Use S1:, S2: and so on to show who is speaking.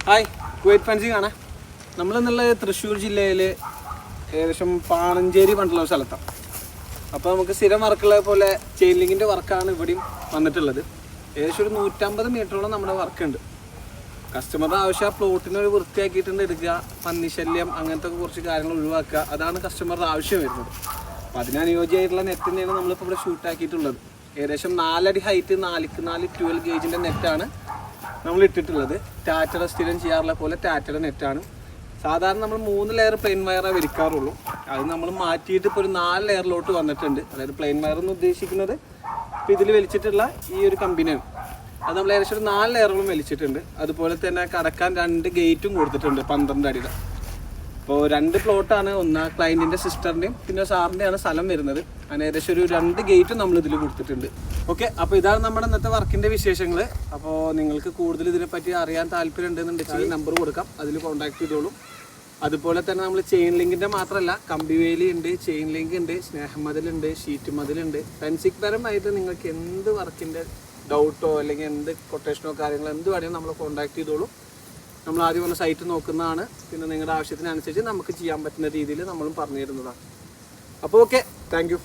S1: Hi, Kuwait fencing ആണ്. നമ്മളിന്നുള്ളത് തൃശ്ശൂർ ജില്ലയിൽ ഏകദേശം പാണഞ്ചേരി പണ്ടുള്ള സ്ഥലത്താണ്. അപ്പോൾ നമുക്ക് സ്ഥിരം വർക്കുള്ള പോലെ ചെയിൻ ലിങ്കിൻ്റെ വർക്കാണ് ഇവിടെയും വന്നിട്ടുള്ളത്. ഏകദേശം ഒരു 150 മീറ്ററോളം നമ്മുടെ വർക്കുണ്ട്. കസ്റ്റമറുടെ ആവശ്യം പ്ലോട്ടിനൊരു വൃത്തിയാക്കിയിട്ടുണ്ട് എടുക്കുക, പന്നിശല്യം അങ്ങനത്തെ കുറച്ച് കാര്യങ്ങൾ ഒഴിവാക്കുക, അതാണ് കസ്റ്റമറുടെ ആവശ്യം വരുന്നത്. അപ്പോൾ അതിനനുയോജ്യമായിട്ടുള്ള നെറ്റ് തന്നെയാണ് നമ്മളിപ്പോൾ ഇവിടെ ഷൂട്ടാക്കിയിട്ടുള്ളത്. ഏകദേശം 4 അടി ഹൈറ്റ് 4x4 12 ഗേജിൻ്റെ നെറ്റാണ് നമ്മൾ ഇട്ടിട്ടുള്ളത്. ടാറ്റയുടെ സ്ഥിരം ചെയ്യാറുള്ള പോലെ ടാറ്റയുടെ നെറ്റാണ്. സാധാരണ നമ്മൾ 3 ലെയർ പ്ലെയിൻ വയറാണ് വിരിക്കാറുള്ളൂ. അത് നമ്മൾ മാറ്റിയിട്ട് ഇപ്പോൾ ഒരു 4 ലെയറിലോട്ട് വന്നിട്ടുണ്ട്. അതായത് പ്ലെയിൻ വയർ എന്ന് ഉദ്ദേശിക്കുന്നത് ഇപ്പോൾ ഇതിൽ വലിച്ചിട്ടുള്ള ഈ ഒരു കമ്പനിയാണ്. അത് നമ്മൾ ഏകദേശം ഒരു 4 ലെയറുകളും വലിച്ചിട്ടുണ്ട്. അതുപോലെ തന്നെ കടക്കാൻ 2 ഗേറ്റും കൊടുത്തിട്ടുണ്ട് 12 അടിയുടെ. ഇപ്പോൾ 2 പ്ലോട്ടാണ്, ഒന്ന് ക്ലയൻറ്റിൻ്റെ സിസ്റ്ററിൻ്റെയും പിന്നെ സാറിൻ്റെയാണ് സ്ഥലം വരുന്നത്. അങ്ങനെ ഏകദേശം ഒരു 2 ഗേറ്റും നമ്മൾ ഇതിൽ കൊടുത്തിട്ടുണ്ട്. ഓക്കെ, അപ്പോൾ ഇതാണ് നമ്മുടെ ഇന്നത്തെ വർക്കിൻ്റെ വിശേഷങ്ങൾ. അപ്പോൾ നിങ്ങൾക്ക് കൂടുതൽ ഇതിനെപ്പറ്റി അറിയാൻ താല്പര്യം ഉണ്ടെന്നുണ്ടെങ്കിൽ നമ്പർ കൊടുക്കാം, അതിൽ കോൺടാക്ട് ചെയ്തോളൂ. അതുപോലെ തന്നെ നമ്മൾ ചെയിൻ ലിങ്കിൻ്റെ മാത്രമല്ല, കമ്പിവേലി ഉണ്ട്, ചെയിൻ ലിങ്ക് ഉണ്ട്, സ്നേഹമതിലുണ്ട്, ഷീറ്റ് മതിലുണ്ട്. ഫെൻസിങ് പരമായിട്ട് നിങ്ങൾക്ക് എന്ത് വർക്കിൻ്റെ ഡൗട്ടോ അല്ലെങ്കിൽ എന്ത് കൊട്ടേഷനോ കാര്യങ്ങളോ എന്ത് വേണമെങ്കിലും നമ്മൾ കോൺടാക്ട് ചെയ്തോളൂ. നമ്മൾ ആദ്യം വന്ന സൈറ്റ് നോക്കുന്നതാണ്. പിന്നെ നിങ്ങളുടെ ആവശ്യത്തിനനുസരിച്ച് നമുക്ക് ചെയ്യാൻ പറ്റുന്ന രീതിയിൽ നമ്മളും പറഞ്ഞു തരുന്നതാണ്. അപ്പോൾ ഓക്കെ, താങ്ക് യു.